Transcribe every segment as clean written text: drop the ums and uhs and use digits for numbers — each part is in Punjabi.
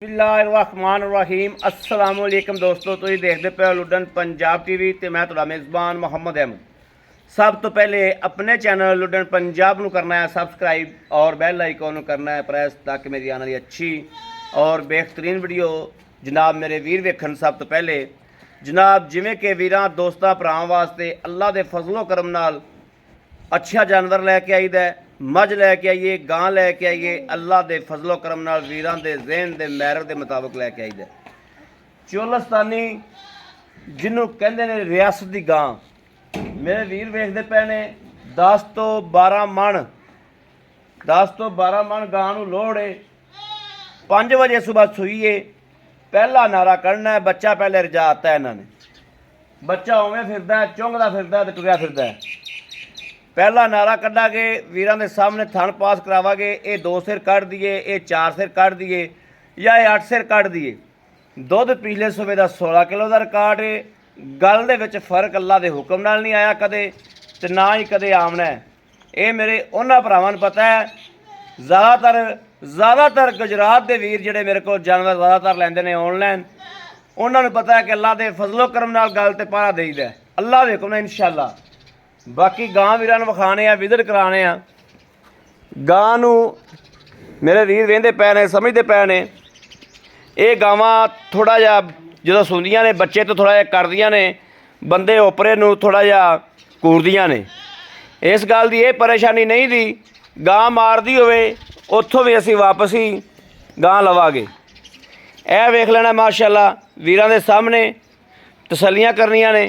बिस्मिल्लाहिर्रहमानिर्रहीम अस्सलाम वालेकुम दोस्तों, तुसीं देखते पे लुडन पंजाब टीवी ते मैं तुहाडा मेज़बान मोहम्मद अहमद। सब तो पहले अपने चैनल लुडन पंजाब नूं करना है सबसक्राइब और बैल आइकॉन नूं करना है प्रेस ताकि मेरी आने वाली अच्छी और बेहतरीन वीडियो जनाब मेरे वीर वेखण। सब तो पहले जनाब जिवें कि वीरां दोस्तां भरावां वास्ते अल्लाह दे फजलो करम नाल अच्छा जानवर लैके आईदा है, मझ लैके आईए, गां लैके आईए, अल्लाह के फजलो करम नाल वीरां दे ज़हन दे मैरक के मुताबिक लैके आईदा। चोलस्तानी जिन्हों कहते हैं रियासत की गां, मेरे वीर वेखते पे ने 10 तो 12 मन 10 तो 12 मन गां नूं लोड़ है। 5 बजे सुबह सुईए, पहला नारा कढ़ना है, बच्चा पहले रजाता है। इन्होंने बच्चा उवें फिरदा है, चुंघदा फिरदा है, टुरिया फिरदा है। पहला नारा कढ़ागे, वीरां दे सामने थन पास करावांगे। ये 2 सिर कढ़ दिए, ये 4 सिर कढ़ दिए या ये 8 सिर कढ़ दिए। दुध पिछले सूबे का 16 किलो का रिकॉर्ड है। गल दे विच फर्क अल्लाह के हुक्म नाल नहीं आया कदे ते ना ही कदे आमना है। ये मेरे उन्हां भरावां नूं पता है। ज़्यादातर गुजरात के वीर जिहड़े मेरे को जानवर ज़्यादातर लैंदे ने ऑनलाइन, उन्हां नूं पता है कि अल्लाह के फजलो करम नाल गल ते पारा देईदा है अल्लाह दे हुक्म नाल इंशाअल्लाह। बाकी गां वीरां नूं विखाने आ, विजिट कराने आ। गां नूं मेरे वीर वेंदे पै ने, समझते पै ने। ये गावां थोड़ा जिहा जो सुंदियां ने बच्चे तो थोड़ा जिहा करदियां ने, बंदे ओपरे नूं थोड़ा जिहा कूरदियां ने। इस गल की ये परेशानी नहीं दी, गां मारदी होवे उत्थों भी असीं वापस ही गां लवांगे। यह वेख लेना माशाअल्लाह, वीरां दे सामने तसल्लियां करनियां ने।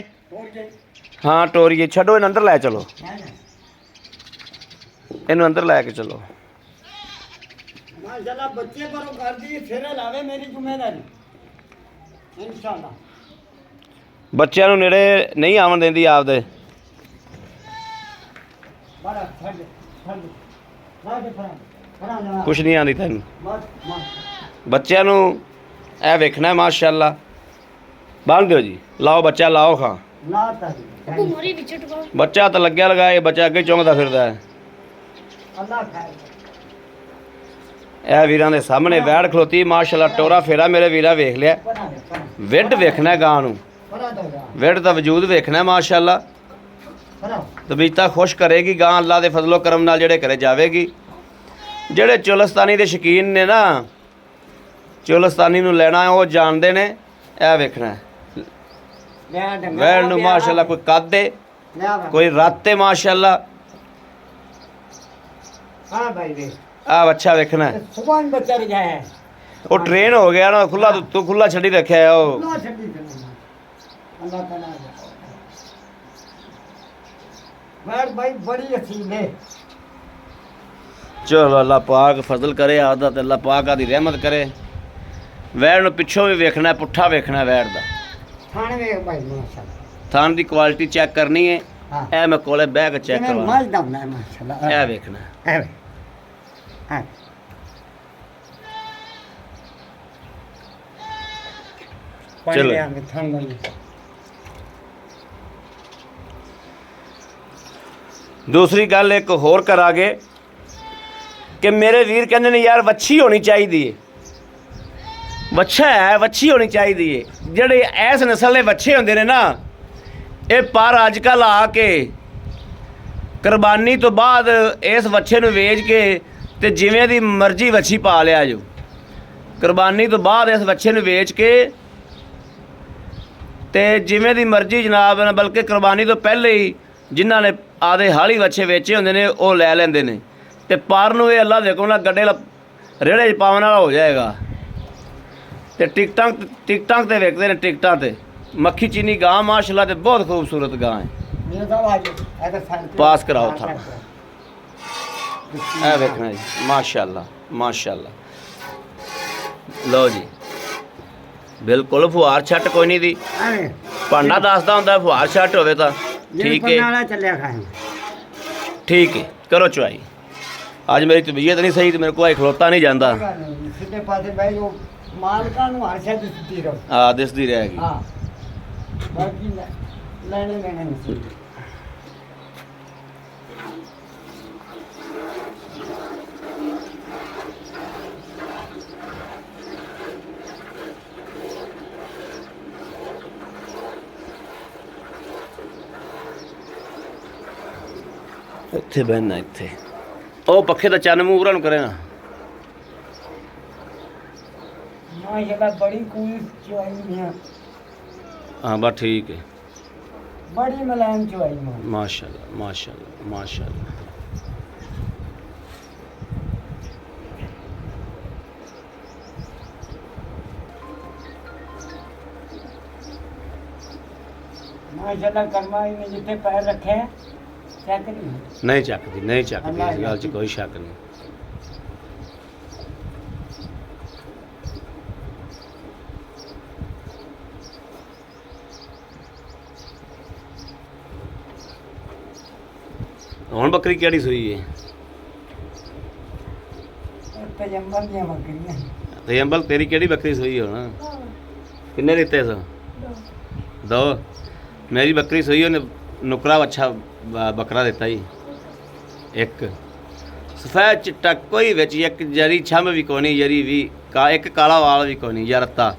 हाँ टोरिए छड्डो, इन अंदर लै चलो, इनू अंदर लैके चलो। बच्चे करो घर दी फेरे लावे, मेरी जिम्मेदारी इंशाअल्लाह। बच्चों नूं नेड़े नहीं आवन देंदी आपदे। कुछ नहीं आती तैनूं, बच्चों नूं ऐ वेखना माशाअल्लाह। बन दो जी, लाओ बच्चा लाओ खां। बच्चा तो लग्या लगाए, बच्चा अगे चौंकदा फिरदा है। यह वीरां दे सामने वैड़ खलोती माशाअल्लाह, टोरा फेरा मेरे वीरा वेख लिया। विड वेखना गां नूं, विड दा वजूद वेखना माशाअल्लाह। तबीयत खुश करेगी गां अल्लाह दे फजलो करम नाल, जेड़े घरे जावेगी। जेड़े चोलस्तानी दे शकीन ने ना, चोलस्तानी नूं लेना है, वो जानते ने। यह वेखना है वैड़ नूं माशाअल्लाह, कोई कद है, कोई रत है माशाअल्लाह। आ बच्चा वेखना है, वो ट्रेन हो गया ना खुला, तू खुला छड़ी रखा है। वो चलो अल्लाह पाक फजल करे आदत, अल्लाह पाक आदी रहमत करे। वैड़ नूं पिछों भी वेखना है, पुट्ठा वेखना है वैड़ दा। थान की क्वालिटी चेक करनी है। ए मैं कोले बह के चेक करवा, ए वेखना चलो। दूसरी गल एक होर करांगे कि मेरे वीर कहते ने यार वच्छी होनी चाहिए, वच्छा है, वच्छी होनी चाहिए। जेडे इस नस्ल के वच्छे होंदे ने ना, ये पर अजकल आके कुरबानी तो बाद इस वच्छे नूं वेच के ते जिवें दी मर्जी वच्छी पा लिया जो। कुरबानी तो बाद इस वच्छे नूं वेच के ते जिवें दी मर्जी जनाब, बल्कि कुरबानी तो पहले ही जिन्हां ने आदे हाली वच्छे वेचे होंदे ने वो लै लैंदे ने। ते पर नूं ये अल्लाह देखो ना गड्ढे रेड़े पावन वाला हो जाएगा। ते टिकटां ते वेखते हैं, टिकटां ते मक्खी चीनी गां माशाअल्लाह, ते बहुत खूबसूरत गां है। पास कराओ था, ऐ वेखना जी माशाअल्लाह माशाअल्लाह। लो जी, बिल्कुल फुहार छट कोई नहीं दी, भांडा दसदा हुंदा फुहार छट होवे तां ठीक है। ठीक है, करो चुआई। आज मेरी तबीयत नहीं सही, तो मेरे को खलोता नहीं जाता। हाँ दिसदी रहेगी। ਇੱਥੇ ਬਹਿਣਾ ਇੱਥੇ ਉਹ ਪੱਖੇ ਦਾ ਚੰਨ ਮੂੰਹ ਉਹਨਾਂ ਨੂੰ ਕਰੇ ਨਾ माशाल्लाह बड़ी कोई चुआई है ਹਾਂ ਬਸ ਠੀਕ ਹੈ बड़ी मुलायम चुआई मां ਮਾਸ਼ਾਅੱਲਾ ਮਾਸ਼ਾਅੱਲਾ ਮਾਸ਼ਾਅੱਲਾ माशाल्लाह कर्मा ने जिथे पैर रखे हैं चेक नहीं ਨਹੀਂ ਚੱਕਦੀ ਨਹੀਂ ਚੱਕਦੀ ਇਸ ਗੱਲ 'ਚ ਕੋਈ ਸ਼ੱਕ ਨਹੀਂ ਹੁਣ ਬੱਕਰੀ ਕਿਹੜੀ ਸੂਈ ਹੈ पैगंबर दी बकरियां ਤੇ ਅੰਬਲ ਤੇਰੀ ਕਿਹੜੀ ਬੱਕਰੀ ਸੂਈ ਹੁਣ ਕਿੰਨੇ ਦਿੱਤੇ ਸੋ ਦੋ ਮੇਰੀ ਬੱਕਰੀ ਸੂਈ ਉਹਨੇ ਨੁਕਰਾ ਅੱਛਾ ਬੱਕਰਾ ਦਿੱਤਾ ਜੀ ਇੱਕ ਸਫੈਦ ਚਿੱਟਾ ਕੋਈ ਵਿੱਚ ਇੱਕ ਜਰੀ ਛੰਮ ਵੀ ਕੋਣੀ ਜਰੀ ਵੀ ਇੱਕ ਕਾਲਾ ਵਾਲ ਵੀ ਕੋਣੀ ਯਾਰਤਾ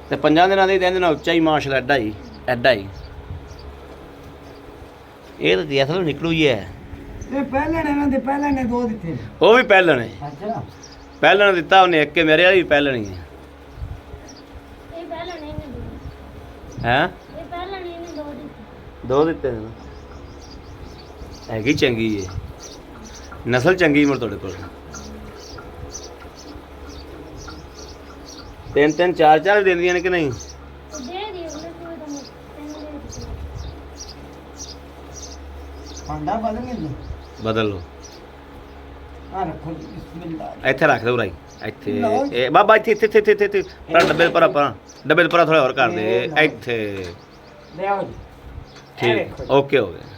ਤੇ 5 ਦਿਨਾਂ ਦੇ ਦਿਨ ਨਾਲ ਉੱਚਾ ਹੀ ਮਾਸ਼ਾਅੱਲਾ ਐਡਾ ਹੀ ਇਹ ਤਾਂ ਅਸਲ ਨਿਕਲੂ ਹੀ ਹੈ ये पहले ने पहले ने दो दिते ਉਹ ਵੀ ਪਹਿਲਣ ਹੈ अच्छा ਪਹਿਲਣ ਦਿੱਤਾ ਉਹਨੇ ਇੱਕ ਮੇਰੇ ਵਾਲੀ ਵੀ ਪਹਿਲਣ ਹੀ ਹੈ ਇਹ ਪਹਿਲਾਂ ਨਹੀਂ ਨੇ ਹੈ ਇਹ ਪਹਿਲਾਂ ਨਹੀਂ ਨੇ ਦੋ ਦਿੱਤੇ ਦੋ ਦਿੱਤੇ ਨੇ ਹੈਗੀ ਚੰਗੀ ਹੈ ਨਸਲ ਚੰਗੀ ਮਰ ਤੁਹਾਡੇ ਕੋਲ ਤਿੰਨ ਚਾਰ ਵੀ ਦਿੰਦੀਆਂ ਨੇ ਕਿ ਨਹੀਂ ਉਹ ਦੇ ਦੀ ਉਹਨੇ ਕੋਈ ਤਾਂ ਤੈਨੂੰ ਦੇ ਦਿੱਤੇ पांडा बदल गए ਬਦਲ ਲਓ आ रखो जी, बिस्मिल्लाह ਇੱਥੇ ਰੱਖ ਦਿਓ ਰਾਈ ਇੱਥੇ ਇਹ ਬਾਬਾ ਇੱਥੇ ਪਰ ਡੱਬੇ ਦੇ ਪਰਾ ਥੋੜਾ ਹੋਰ ਕਰ ਦੇ ਇੱਥੇ ले आओ जी ਠੀਕ ਓਕੇ ਹੋ ਗਿਆ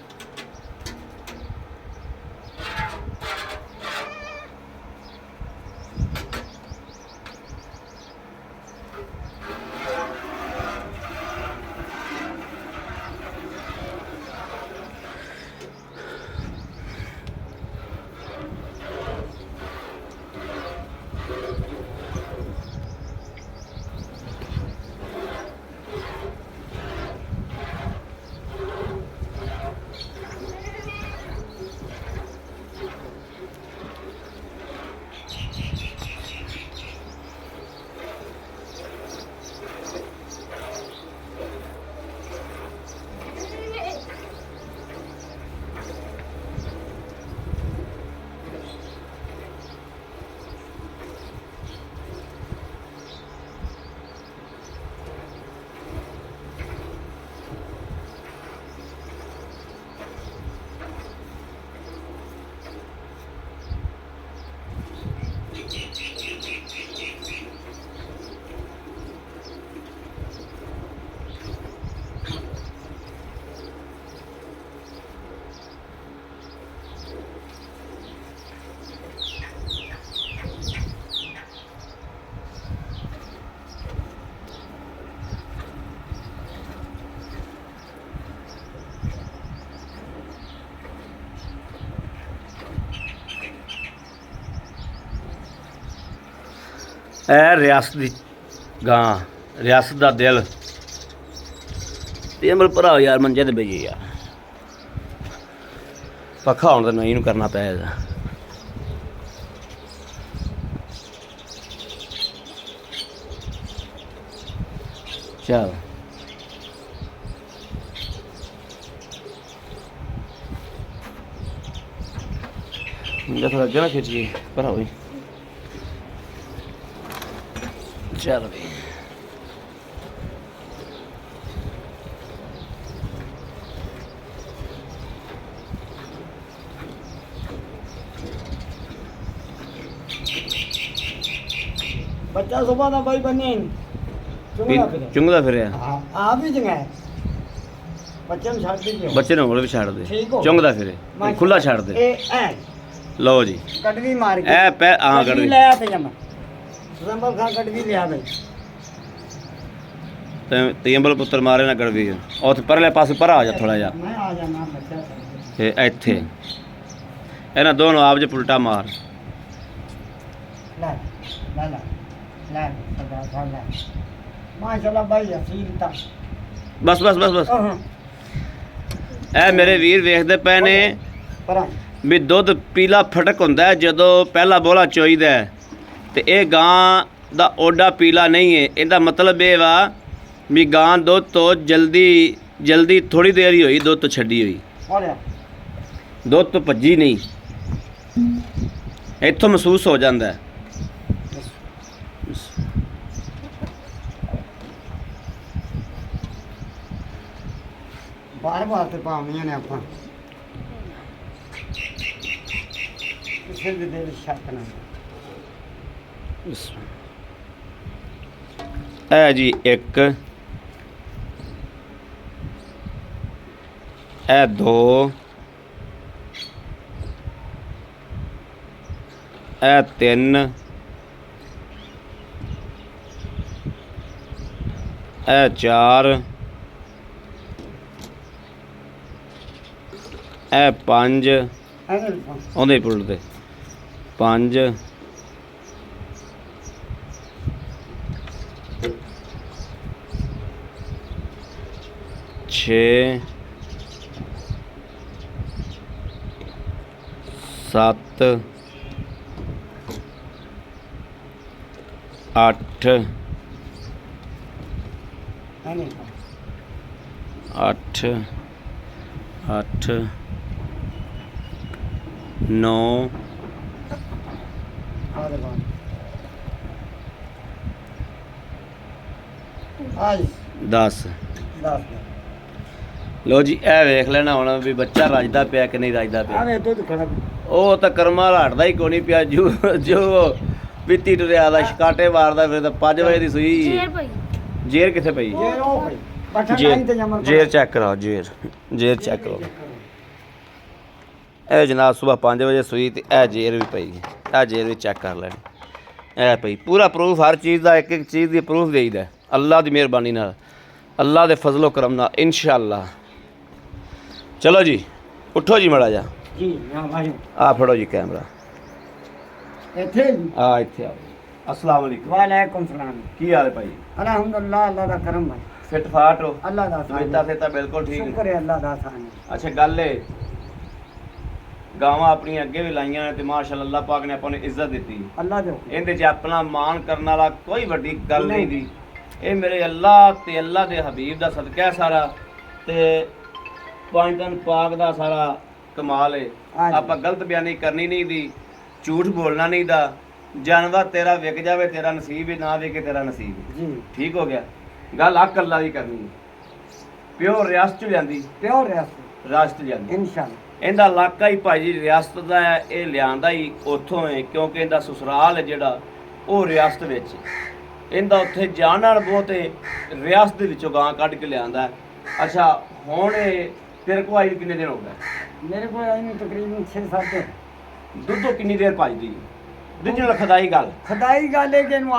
ਇਹ ਰਿਆਸਤ ਦੀ ਗਾਂ ਰਿਆਸਤ ਦਾ ਦਿਲ ਤੇ ਅਮਲ ਭਰਾ ਯਾਰ ਮੰਜੇ ਤੇ ਬਈਏ ਯਾਰ ਪੱਖਾ ਹੁਣ ਤਾਂ ਨਹੀਂ ਨੂੰ ਕਰਨਾ ਪਏਗਾ ਚਲ ਮੁੰਡਾ ਥੋੜਾ ਅੱਗੇ ਨਾ ਖਿੱਚੀਏ ਭਰਾ ਹੋਈ ਚੱਲ ਵੀ बच्चा सुबह ना भाई बने ਚੁੰਗਦਾ ਫਿਰਿਆ आ भी जगह है बच्चे ਨੂੰ ਛੱਡ ਦਿਓ ਬੱਚੇ ਨੂੰ ਕੋਲ ਵੀ ਛੱਡ ਦੇ ਠੀਕ ਹੋ ਚੁੰਗਦਾ ਫਿਰੇ ਖੁੱਲਾ ਛੱਡ ਦੇ ਇਹ ਐ ਲਓ ਜੀ ਕਟਵੀ ਮਾਰ ਕੇ ਇਹ ਪੈ ਆ ਕਟਵੀ ਗੜਵੀ ਲੈ ਆ ਤੇ ਜਮਾ ਸੰਭਲ ਖਾਂ ਕਟਵੀ ਲਿਆ ਬਈ ਤੇ ਅੰਬਲ ਪੁੱਤਰ ਮਾਰੇ ਨਾ ਗੜਵੀ ਉੱਥੇ ਪਰਲੇ ਪਾਸੇ ਪਰ ਆ ਜਾ ਥੋੜਾ ਜਿਹਾ ਮੈਂ ਆ ਜਾਣਾ ਬੱਚਾ ਤੇ ਇੱਥੇ ਇਹਨਾਂ ਦੋਨੋਂ ਆਪ ਜੇ ਪੁਲਟਾ ਮਾਰ ਲੈ ਲੈ ਲੈ ਲੈ ਸਦਾ ਸਾਲਾ ਮਾਸ਼ਾਅੱਲਾ ਭਾਈ ਅਸੀਲ ਤਾਂ ਬਸ ਬਸ ਬਸ ਬਸ ਹਾਂ ਇਹ ਮੇਰੇ ਵੀਰ ਵੇਖਦੇ ਪਏ ਨੇ ਪਰਾਂ ਵੀ ਦੁੱਧ ਪੀਲਾ ਫਟਕ ਹੁੰਦਾ ਹੈ ਜਦੋਂ ਪਹਿਲਾ ਬੋਲਾ ਚੋਈਦਾ ਹੈ, ਤੇ ਇਹ ਗਾਂ ਦਾ ਓਡਾ ਪੀਲਾ ਨਹੀਂ ਹੈ। ਇਹਦਾ ਮਤਲਬ ਇਹ ਵਾ ਵੀ ਗਾਂ ਦੁੱਧ ਤੋਂ ਜਲਦੀ ਥੋੜੀ ਦੇਰ ਹੀ ਹੋਈ ਦੁੱਧ ਤੋਂ ਛੱਡੀ ਹੋਈ, ਹੋਰਿਆ ਦੁੱਧ ਤੋਂ ਭੱਜੀ ਨਹੀਂ, ਇੱਥੋਂ ਮਹਿਸੂਸ ਹੋ ਜਾਂਦਾ ਹੈ। ਬਾਰ ਤੇ ਪਾਉਣੀਆਂ ਨੇ ਆਪਾਂ ਕਿਸੇ ਦੇ ਦਿਲ ਸ਼ੱਕ ਨਾ। ਇਹ ਜੀ ਇੱਕ, ਇਹ ਦੋ, ਇਹ ਤਿੰਨ, ਇਹ ਚਾਰ, ਇਹ ਪੰਜ, ਐਵੇਂ ਉਹਦੇ ਪੁੱਲ ਤੇ ਪੰਜ, ਛੇ, ਸੱਤ, ਅੱਠ, ਐਵੇਂ ਅੱਠ, ਅੱਠ, ਨੌ, ਆਦੇ ਬਾਅਦ ਆਜ 10। 10 ਲੋ ਜੀ ਇਹ ਵੇਖ ਲੈਣਾ ਹੁਣ ਵੀ ਬੱਚਾ ਰੱਜਦਾ ਪਿਆ ਕਿ ਨਹੀਂ ਰੱਜਦਾ ਪਿਆ। ਆਵੇਂ ਦੁੱਧ ਖੜਾ ਉਹ ਤਾਂ ਕਰਮਾਂ ਹਟਦਾ ਹੀ ਕੋਈ ਨਹੀਂ ਪਿਆ, ਜੋ ਪੀਤੀ ਟੁਰਿਆ ਦਾ ਸ਼ਿਕਾਟੇ ਮਾਰਦਾ ਫਿਰ ਤਾਂ 5 ਵਜੇ ਦੀ ਸੂਈ। ਚੇਰ ਭਾਈ ਜੇਰ ਕਿੱਥੇ ਪਈ? ਇਹ ਉਹ ਭਾਈ ਬੱਠਾ ਟਾਈਮ ਤੇ ਜਮਰ ਜੇਰ ਚੈੱਕ ਕਰਾਓ, ਜੇਰ ਚੈੱਕ ਕਰੋ। ਇਹ ਜਨਾਬ ਸਵੇਰ 5 ਵਜੇ ਸੂਈ ਤੇ ਇਹ ਜੇਰ ਵੀ ਪਈ, ਇਹ ਜੇਰ ਵੀ ਚੈੱਕ ਕਰ ਲੈਣੀ। ਇਹ ਪਈ ਪੂਰਾ ਪ੍ਰੂਫ, ਹਰ ਚੀਜ਼ ਦਾ ਇੱਕ ਇੱਕ ਚੀਜ਼ ਦੀ ਪ੍ਰੂਫ ਦੇਈਦਾ ਅੱਲਾਹ ਦੀ ਮਿਹਰਬਾਨੀ ਨਾਲ, ਅੱਲਾਹ ਦੇ ਫਜ਼ਲੋ ਕਰਮ ਨਾਲ ਇਨਸ਼ਾਅੱਲਾ। ਚਲੋ ਜੀ ਉੱਠੋ ਜੀ ਮੜਾ ਜਾ, ਜੀ ਹਾਂ ਭਾਈ ਆ ਫੜੋ ਜੀ ਕੈਮਰਾ, ਇੱਥੇ ਜੀ। ਆ ਇੱਥੇ ਆਓ। अस्सलाम वालेकुम। वालेकुम सलाम। की हाल है भाई? अल्हम्दुलिल्लाह, अल्लाह दा करम भाई। फिट फाट हो? अल्लाह दा तबीयत से तो बिल्कुल ठीक शुक्र है अल्लाह दा सान। अच्छा गल है ਗਾਵਾਂ ਆਪਣੀਆਂ ਅੱਗੇ ਵੀ ਲਾਈਆਂ ਨੇ ਤੇ ਮਾਸ਼ਾਅੱਲਾ ਅੱਲਾਹ ਪਾਕ ਨੇ ਆਪਾਂ ਨੂੰ ਇੱਜ਼ਤ ਦਿੱਤੀ। ਅੱਲਾਹ ਦੇ ਇਹਦੇ 'ਚ ਆਪਣਾ ਮਾਣ ਕਰਨ ਵਾਲਾ ਕੋਈ ਵੱਡੀ ਗੱਲ ਨਹੀਂ ਦੀ। ਇਹ ਮੇਰੇ ਅੱਲਾਹ ਤੇ ਅੱਲਾਹ ਦੇ ਹਬੀਬ ਦਾ ਸਦਕਾ ਸਾਰਾ ਤੇ ਪੰਜ ਦਿਨ ਪਾਕ ਦਾ ਸਾਰਾ ਕਮਾਲ ਹੈ। ਆਪਾਂ ਗਲਤ ਬਿਆਨੀ ਕਰਨੀ ਨਹੀਂ ਦੀ, ਝੂਠ ਬੋਲਣਾ ਨਹੀਂ ਦਾ। ਜਾਨਵਰ ਤੇਰਾ ਵਿਕ ਜਾਵੇ ਤੇਰਾ ਨਸੀਬ ਹੈ, ਨਾ ਵਿਕੇ ਤੇਰਾ ਨਸੀਬ ਹੈ ਜੀ। ਠੀਕ ਹੋ ਗਿਆ ਗੱਲ। ਹੱਕ ਅੱਲਾਹ ਦੀ ਕਰਨੀ ਹੈ। ਪਿਓ ਰਿਆਸਤ ਚ ਜਾਂਦੀ, ਪਿਓ ਰਿਆਸਤ ਜਾਂਦੀ ਇਨਸ਼ਾਅੱਲਾ। ਇਹਦਾ ਇਲਾਕਾ ਹੀ ਭਾਈ ਜੀ ਰਿਆਸਤ ਦਾ ਹੈ, ਇਹ ਲਿਆਂਦਾ ਹੀ ਉੱਥੋਂ ਹੈ ਕਿਉਂਕਿ ਇਹਦਾ ਸਸੁਰਾਲ ਹੈ ਜਿਹੜਾ ਉਹ ਰਿਆਸਤ ਵਿੱਚ। ਇਹਦਾ ਉੱਥੇ ਜਾਣ ਨਾਲ ਬਹੁਤ ਰਿਆਸਤ ਦੇ ਵਿੱਚੋਂ ਗਾਂ ਕੱਢ ਕੇ ਲਿਆਂਦਾ। ਅੱਛਾ ਹੁਣ ਇਹ ਤੇਰੇ ਕੋਲ ਆਈ ਕਿੰਨੇ ਦਿਨ ਹੋ ਗਏ? ਮੇਰੇ ਕੋਲ ਆਈ ਨੂੰ ਤਕਰੀਬਨ 6-7 ਦਿਨ। ਦੁੱਧੋਂ ਕਿੰਨੀ ਦੇਰ ਭਜਦੀ? ਰਿਜਨਲ ਖਦਾਈ ਗੱਲ ਹੈ ਕਿ ਇਹਨੂੰ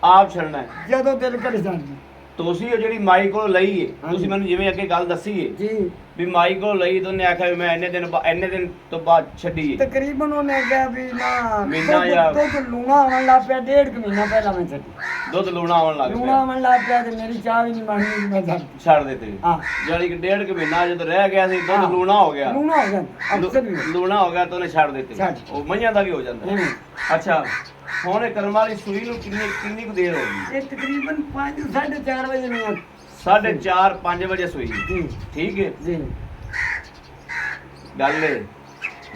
ਆਪ ਛੱਡਣਾ ਜਦੋਂ ਦਿਲ ਕਰ ਜਾਂਦੀ। ਤੁਸੀਂ ਉਹ ਜਿਹੜੀ ਮਾਈ ਕੋਲ ਲਈ ਹੈ, ਤੁਸੀਂ ਮੈਨੂੰ ਜਿਵੇਂ ਅੱਗੇ ਗੱਲ ਦੱਸੀ ਹੈ ਜੀ ਵੀ ਮਾਈ ਕੋਲ ਲਈ ਤਾਂ ਉਹਨੇ ਆਖਿਆ ਵੀ ਮੈਂ ਇੰਨੇ ਦਿਨ ਤੋਂ ਬਾਅਦ ਛੱਡੀ ਹੈ। ਤਕਰੀਬਨ ਉਹਨੇ ਕਿਹਾ ਵੀ ਨਾ ਮਹੀਨਾ ਜਾਂ ਦੁੱਧ ਲੂਣਾ ਆਉਣ ਲੱਗ ਪਿਆ, 1.5 ਮਹੀਨਾ ਪਹਿਲਾਂ ਮੈਂ ਛੱਡੀ। ਦੁੱਧ ਲੂਣਾ ਆਉਣ ਲੱਗ ਪਿਆ ਤੇ ਮੇਰੀ ਚਾਹ ਵੀ ਨਹੀਂ ਬਣਨੀ, ਮੈਂ ਛੱਡ ਦਿੱਤੀ। ਹਾਂ ਜਾਨੀ ਕਿ 1.5 ਮਹੀਨਾ ਜਦੋਂ ਰਹਿ ਗਿਆ ਸੀ ਦੁੱਧ ਲੂਣਾ ਹੋ ਗਿਆ, ਲੂਣਾ ਹੋ ਗਿਆ ਤਾਂ ਉਹਨੇ ਛੱਡ ਦਿੱਤੀ। ਉਹ ਮਈਆਂ ਦਾ ਵੀ ਹੋ ਜਾਂਦਾ। ਅੱਛਾ ਹੁਣ ਇਹ ਕਰਮ ਵਾਲੀ ਸੂਈ ਨੂੰ ਕਿੰਨੀ ਕੁ ਦੇਰ ਹੋ ਗਈ? ਇਹ ਤਕਰੀਬਨ 5-4:30 ਵਜੇ ਨੂੰ 4:30-5 ਵਜੇ ਸੂਈ ਜੀ। ਠੀਕ ਹੈ ਜੀ। ਗੱਲ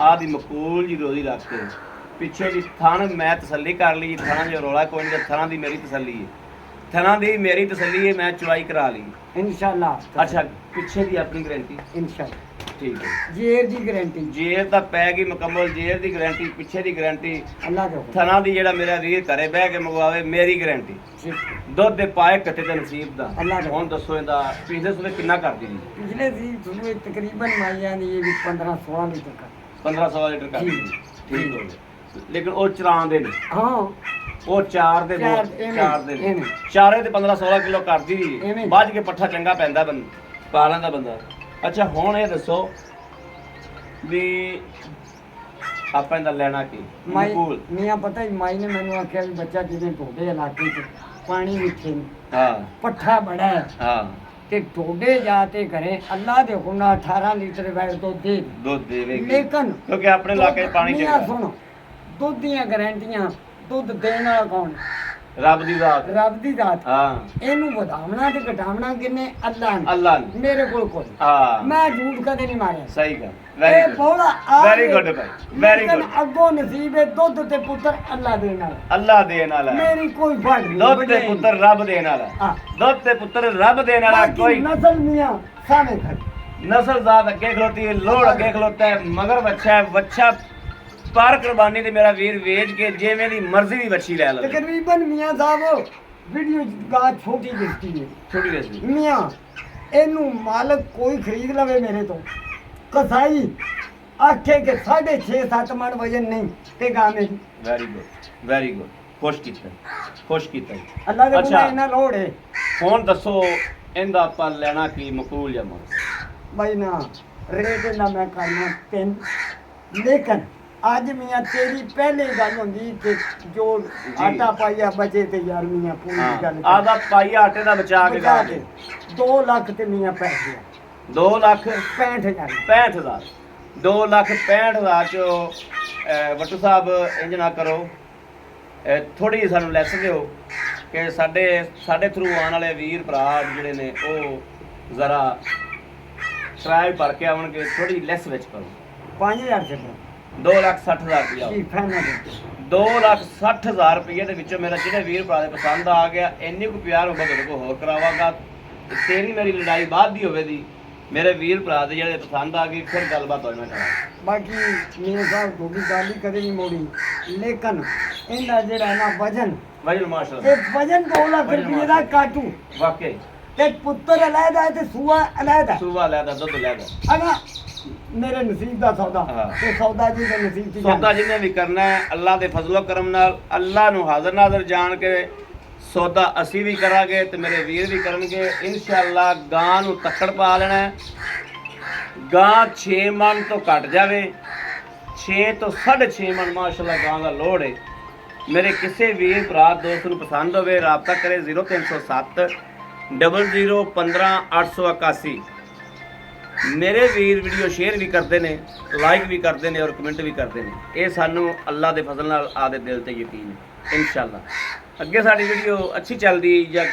ਆ ਦੀ ਮਕੂਲ ਜੀ ਰੋਜ਼ੀ ਰੱਖ ਕੇ ਪਿੱਛੇ ਜੀ ਥਣ ਮੈਂ ਤਸੱਲੀ ਕਰ ਲਈ। ਥਣਾ ਜੋ ਰੋਲਾ ਕੋਈ ਨਹੀਂ, ਥਣਾ ਦੀ ਮੇਰੀ ਤਸੱਲੀ ਹੈ, ਥਣਾ ਦੀ ਮੇਰੀ ਤਸੱਲੀ ਹੈ, ਮੈਂ ਚੁਆਈ ਕਰਾ ਲਈ ਇਨਸ਼ਾਅੱਲਾ। ਅੱਛਾ ਪਿੱਛੇ ਦੀ ਆਪਣੀ ਗਾਰੰਟੀ ਇਨਸ਼ਾਅੱਲਾ। ਠੀਕ ਹੈ ਜੇਰ ਦੀ ਗਾਰੰਟੀ, ਜੇਰ ਤਾਂ ਪੈ ਗਈ ਮੁਕੰਮਲ, ਜੇਰ ਦੀ ਗਾਰੰਟੀ, ਪਿੱਛੇ ਦੀ ਗਾਰੰਟੀ ਅੱਲਾਹ ਦੇ। ਥਣਾ ਦੀ ਜਿਹੜਾ ਮੇਰਾ ਵੀਰ ਘਰੇ ਬਹਿ ਕੇ ਮੰਗਵਾਵੇ ਮੇਰੀ ਗਾਰੰਟੀ। ਦੁੱਧ ਦੇ ਪਾਏ ਕੱਟੇ ਦੇ ਨਸੀਬ ਦਾ। ਹੁਣ ਦੱਸੋ ਇਹਦਾ ਪਿਛਲੇ ਸੂਬੇ ਕਿੰਨਾ ਕਰਦੀ ਜੀ? ਪਿਛਲੇ ਸੀ ਤੁਹਾਨੂੰ ਤਕਰੀਬਨ ਮਾਈਆਂ ਦੀ ਇਹ ਵੀ 15-16 ਲੀਟਰ ਕਰ 15-16 ਲੀਟਰ ਕਰਦੀ। ਠੀਕ ਹੋ ਗਿਆ। ਲੇਕਿਨ ਉਹ ਚਰਾਉਂਦੇ ਨੇ। ਹਾਂ ਉਹ ਚਾਰ ਦੇ ਚਾਰੇ ਤੇ 15-16 ਕਿਲੋ ਕਰਦੀ, ਵੱਜ ਕੇ ਪੱਠਾ ਚੰਗਾ ਪੈਂਦਾ ਪਾ ਲੈਂਦਾ ਬੰਦਾ। ਅੱਛਾ ਹੁਣ ਇਹ ਦੱਸੋ ਵੀ ਆਪਾਂ ਇਹਦਾ ਲੈਣਾ ਕੀ? ਮੀਆਂ ਪਤਾ ਹੀ ਮਾਈ ਨੇ ਮੈਨੂੰ ਆਖਿਆ ਵੀ ਬੱਚਾ ਜਿਵੇਂ ਤੁਹਾਡੇ ਇਲਾਕੇ 'ਚ ਪਾਣੀ ਮਿੱਠੇ ਨੇ, ਹਾਂ ਪੱਠਾ ਬੜਾ ਹੈ, ਹਾਂ ਤੇ ਟੋਡੇ ਜਾ ਤੇ ਘਰੇ ਅੱਲਾ ਦੇ ਹੁਕਮ ਨਾਲ 18 ਲੀਟਰ ਵੈਟ ਦੁੱਧ ਦੇ ਦੁੱਧ ਦੇਵੇਗੀ ਲੇਕਿਨ ਕਿਉਂਕਿ ਆਪਣੇ ਇਲਾਕੇ 'ਚ ਪਾਣੀ ਮੀਆਂ ਚਾਹੀਦਾ ਸੁਣ ਦੁੱਧ ਦੀਆਂ ਗਾਰੰਟੀਆਂ ਦੁੱਧ ਦੇਣ ਵਾਲਾ ਕੌਣ? ਰੱਬ ਦੀ ਜ਼ਾਤ ਰੱਬ ਦੀ ਦਾਤ। ਹਾਂ ਇਹਨੂੰ ਵਧਾਵਣਾ ਤੇ ਘਟਾਵਣਾ ਕਿੰਨੇ? ਅੱਲਾ ਨੇ। ਅੱਲਾਹ ਨੇ। ਮੇਰੇ ਕੋਲ ਕੋਈ ਹਾਂ ਮੈਂ ਝੂਠ ਕਦੇ ਨਹੀਂ ਮਾਰਿਆ। ਸਹੀ ਗੱਲ ਇਹ ਵੈਰੀ ਗੁੱਡ ਬੋਲਾ ਆ ਵੈਰੀ ਗੁੱਡ ਭਾਈ ਵੈਰੀ ਲੇਕਿਨ ਗੁੱਡ ਅੱਗੋਂ ਨਸੀਬ ਹੈ ਦੁੱਧ ਤੇ ਪੁੱਤਰ ਅੱਲਾ ਦੇਣ ਵਾਲਾ। ਅੱਲਾਹ ਦੇਣ ਵਾਲਾ ਹੈ। ਮੇਰੀ ਕੋਈ ਫੜ ਨਹੀਂ ਦੁੱਧ ਤੇ ਵੱਡੇ ਪੁੱਤਰ ਰੱਬ ਦੇਣ ਵਾਲਾ ਹਾਂ। ਦੁੱਧ ਤੇ ਪੁੱਤਰ ਰੱਬ ਦੇਣ ਵਾਲਾ ਬਾਕੀ ਕੋਈ ਨਸਲ ਮੀਆਂ ਸਾਵੇਂ ਖੜੀ। ਨਸਲ ਜ਼ਾਤ ਅੱਗੇ ਖਲੋਤੀ ਹੈ ਲੋੜ ਅੱਗੇ ਖਲੋਤਾ ਹੈ ਮਗਰ ਬੱਚਾ ਹੈ ਬੱਚਾ ਪਰ ਕੁਰਬਾਨੀ ਤੇ ਮੇਰਾ ਵੀਰ ਵੇਚ ਕੇ ਜਿਵੇਂ ਦੀ ਮਰਜ਼ੀ ਦੀ ਬੱਚੀ ਲੈ ਲਵੇ ਤਕਰੀਬਨ ਮੀਆਂ ਸਾਹਿਬ ਵੀਡੀਓ ਗਾ ਛੋਟੀ ਦਿਸਦੀ ਹੈ ਛੋਟੀ ਰਸੀ ਮੀਆਂ ਇਹਨੂੰ ਮਾਲਕ ਕੋਈ ਖਰੀਦ ਲਵੇ ਮੇਰੇ ਤੋਂ ਕਸਾਈ ਆਖੇ ਕਿ 6.5 7 ਮਣ ਵਜਨ ਨਹੀਂ ਤੇ ਗਾ ਮੇਰੀ ਵੈਰੀ ਗੁੱਡ ਖੁਸ਼ ਕੀਤਾ ਜੀ। ਅੱਲਾ ਦੇ ਅੱਛਾ। ਕੋਲ ਇਹਨਾਂ ਲੋੜ ਹੈ ਹੁਣ ਦੱਸੋ ਇਹਦਾ ਆਪਾਂ ਲੈਣਾ ਕੀ ਮਕਬੂਲ ਜਾਂ ਮਰ ਬਈ ਨਾ ਰੇਟ ਨਾ ਮੈਂ ਕਰਨਾ 3 ਲੇਕਿਨ ਅੱਜ ਮੀਆਂ ਤੇਰੀ ਪਹਿਲੇ ਗੱਲ ਹੁੰਦੀ ਕਿ ਜੋ ਆਟਾ ਪਾਈਆ ਬਚੇ ਤੇ ਯਾਰ ਮੀਆਂ ਪੂਰੀ ਗੱਲ ਹਾਂ ਆਦਾ ਪਾਈਆ ਆਟੇ ਦਾ ਬਚਾ ਕੇ ਗਾ ਦੇ 2 ਲੱਖ ਤੇ ਮੀਆਂ ਪੈ ਗਿਆ 2 ਲੱਖ 65,000 65,000 2,65,000 ਚੋਂ ਵੱਟੂ ਸਾਹਿਬ ਇੰਜ ਨਾ ਕਰੋ ਥੋੜੀ ਜਿਹੀ ਸਾਨੂੰ ਲੈਸ ਦਿਓ ਕਿ ਸਾਡੇ ਥਰੂ ਆਉਣ ਵਾਲੇ ਵੀਰ ਭਰਾ ਜਿਹੜੇ ਨੇ ਉਹ ਜ਼ਰਾ ਕਿਰਾਇਆ ਭਰ ਕੇ ਆਉਣਗੇ ਥੋੜੀ ਲੈਸ ਵਿੱਚ ਕਰੋ 5,000 ਛੱਡੋ 2,60,000 ਰੁਪਇਆ ਕੀ ਫਾਇਦਾ 2,60,000 ਰੁਪਏ ਦੇ ਵਿੱਚੋਂ ਮੇਰਾ ਜਿਹੜੇ ਵੀਰ ਭਰਾ ਦੇ ਪਸੰਦ ਆ ਗਿਆ ਇੰਨੀ ਕੁ ਪਿਆਰ ਹੋਗਾ ਤੁਹਾਡੇ ਕੋਲ ਹੋਰ ਕਰਾਵਾਂਗਾ ਤੇ ਤੇਰੀ ਮੇਰੀ ਲੜਾਈ ਬਾਅਦ ਦੀ ਹੋਵੇ ਦੀ ਮੇਰੇ ਵੀਰ ਭਰਾ ਦੇ ਜਿਹੜੇ ਪਸੰਦ ਆ ਗਈ ਫਿਰ ਗੱਲਬਾਤ ਹੋਈ ਮੈਂ ਕਰਾਂ ਬਾਕੀ ਮੇਰੇ ਸਾਹਿਬ ਕੋਈ ਗੱਲ ਹੀ ਕਦੇ ਨਹੀਂ ਮੋੜੀ ਲੇਕਿਨ ਇਹਦਾ ਜਿਹੜਾ ਨਾ ਵਜਨ ਵਜਨ ਮਾਸ਼ਾਅੱਲਾ ਇਹ ਵਜਨ 2 ਲੱਖ ਰੁਪਏ ਦਾ ਕਾਟੂ ਵਾਕਈ ਤੇ ਪੁੱਤਰ ਅਲੱਗਾ ਹੈ ਤੇ ਸੂਆ ਅਲੱਗਾ ਹੈ ਸੂਬਾ ਲੈਦਾ ਦੁੱਧ ਲੈਦਾ ਅਗਾ ਮੇਰੇ ਨਸੀਬ ਦਾ ਸੌਦਾ ਹਾਂ। ਤੇ ਸੌਦਾ ਜੀ ਦੇ ਨਸੀਬ ਦੀ ਸੌਦਾ ਜਿਹਨੇ ਵੀ ਕਰਨਾ ਹੈ ਅੱਲਾ ਦੇ ਫਜ਼ਲੋ ਕਰਮ ਨਾਲ ਅੱਲਾ ਨੂੰ ਹਾਜ਼ਰ ਨਾਜ਼ਰ ਜਾਣ ਕੇ ਸੌਦਾ ਅਸੀਂ ਵੀ ਕਰਾਂਗੇ ਤੇ ਮੇਰੇ ਵੀਰ ਵੀ ਕਰਨਗੇ ਇਨਸ਼ਾਅੱਲਾ ਗਾਂ ਨੂੰ ਤੱਕੜ ਪਾ ਲੈਣਾ ਹੈ। ਗਾਂ 6 ਮਣ ਤੋਂ ਘਟ ਜਾਵੇ 6 ਤੋਂ 6.5 ਮਣ ਮਾਸ਼ਾਅੱਲਾ ਗਾਂ ਦਾ ਲੋੜ ਹੈ ਮੇਰੇ ਕਿਸੇ ਵੀਰ ਭਰਾ ਦੋਸਤ ਨੂੰ ਪਸੰਦ ਹੋਵੇ ਰਾਬਤਾ ਕਰੇ 0307 00 15 881 ਮੇਰੇ ਵੀਰ ਵੀਡੀਓ ਸ਼ੇਅਰ ਵੀ ਕਰਦੇ ਨੇ ਲਾਈਕ ਵੀ ਕਰਦੇ ਨੇ ਔਰ ਕਮੈਂਟ ਵੀ ਕਰਦੇ ਨੇ ਇਹ ਸਾਨੂੰ ਅੱਲਾ ਦੇ ਫਜ਼ਲ ਨਾਲ ਆਦੇ ਦਿਲ ਤੇ ਯਕੀਨ ਹੈ ਇਨਸ਼ਾਅੱਲਾ ਅੱਗੇ ਸਾਡੀ ਵੀਡੀਓ ਅੱਛੀ ਚੱਲਦੀ ਜਾਂ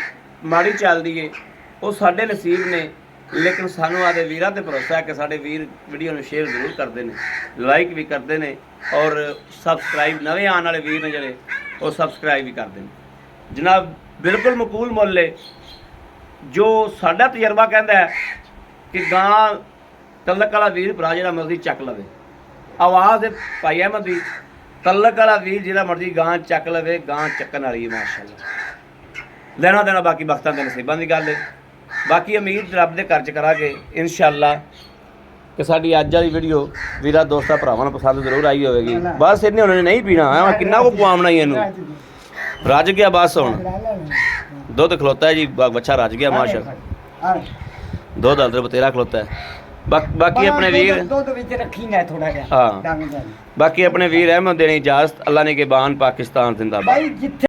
ਮਾੜੀ ਚੱਲਦੀ ਹੈ ਉਹ ਸਾਡੇ ਨਸੀਬ ਨੇ ਲੇਕਿਨ ਸਾਨੂੰ ਆਦੇ ਵੀਰਾਂ ਤੇ ਭਰੋਸਾ ਹੈ ਕਿ ਸਾਡੇ ਵੀਰ ਵੀਡੀਓ ਨੂੰ ਸ਼ੇਅਰ ਜ਼ਰੂਰ ਕਰਦੇ ਨੇ ਲਾਈਕ ਵੀ ਕਰਦੇ ਨੇ ਔਰ ਸਬਸਕ੍ਰਾਈਬ ਨਵੇਂ ਆਉਣ ਵਾਲੇ ਵੀਰ ਨੇ ਜਿਹੜੇ ਉਹ ਸਬਸਕ੍ਰਾਈਬ ਵੀ ਕਰਦੇ ਨੇ ਜਨਾਬ ਬਿਲਕੁਲ ਮਕਬੂਲ ਮੁੱਲ ਹੈ ਜੋ ਸਾਡਾ ਤਜਰਬਾ ਕਹਿੰਦਾ ਹੈ ਕਿ ਗਾਂ ਤਲਕ ਵਾਲਾ ਵੀਰ ਭਰਾ ਜਿਹੜਾ ਮਰਜ਼ੀ ਚੱਕ ਲਵੇ ਆਵਾਜ਼ ਹੈ ਭਾਈ ਅਹਿਮਦ ਦੀ ਤਲਕ ਵਾਲਾ ਵੀਰ ਜਿਹੜਾ ਮਰਜ਼ੀ ਗਾਂ ਚੱਕ ਲਵੇ ਗਾਂ ਚੱਕਣ ਵਾਲੀ ਹੈ ਮਾਸ਼ਾਅੱਲਾ ਲੈਣਾ ਦੇਣਾ ਬਾਕੀ ਵਕਤਾਂ ਦੇ ਨਸੀਬਾਂ ਦੀ ਗੱਲ ਹੈ ਬਾਕੀ ਉਮੀਦ ਰੱਬ ਦੇ ਘਰ 'ਚ ਕਰਾਂਗੇ ਇਨਸ਼ਾਅੱਲਾ ਕਿ ਸਾਡੀ ਅੱਜ ਵਾਲੀ ਵੀਡੀਓ ਵੀਰਾਂ ਦੋਸਤਾਂ ਭਰਾਵਾਂ ਨੂੰ ਪਸੰਦ ਜ਼ਰੂਰ ਆਈ ਹੋਵੇਗੀ ਬਸ ਇਹਨੇ ਉਹਨਾਂ ਨੇ ਨਹੀਂ ਪੀਣਾ ਮੈਂ ਕਿੰਨਾ ਕੁ ਪਵਾਉਣਾ ਹੀ ਇਹਨੂੰ ਰੱਜ ਗਿਆ ਬਸ ਹੁਣ ਦੁੱਧ ਖਲੋਤਾ ਹੈ ਜੀ ਬੱਚਾ ਰੱਜ ਗਿਆ ਮਾਸ਼ਾਅੱਲਾ ਦੁੱਧ ਅੰਦਰ ਬਤੇਰਾ ਖਲੋਤਾ ਹੈ ਬਾਕੀ ਆਪਣੇ ਵੀਰ ਦੁੱਧ ਵਿੱਚ ਰੱਖੀ ਨਾ ਥੋੜਾ ਜਿਹਾ ਹਾਂ ਬਾਕੀ ਆਪਣੇ ਵੀਰ ਅਹਿਮਦ ਦੇਣੀ ਇਜਾਜ਼ਤ ਅੱਲਾ ਨੇ ਕੇ ਬਾਨ ਪਾਕਿਸਤਾਨ ਜ਼ਿੰਦਾਬਾਦ ਭਾਈ ਜਿੱਥੇ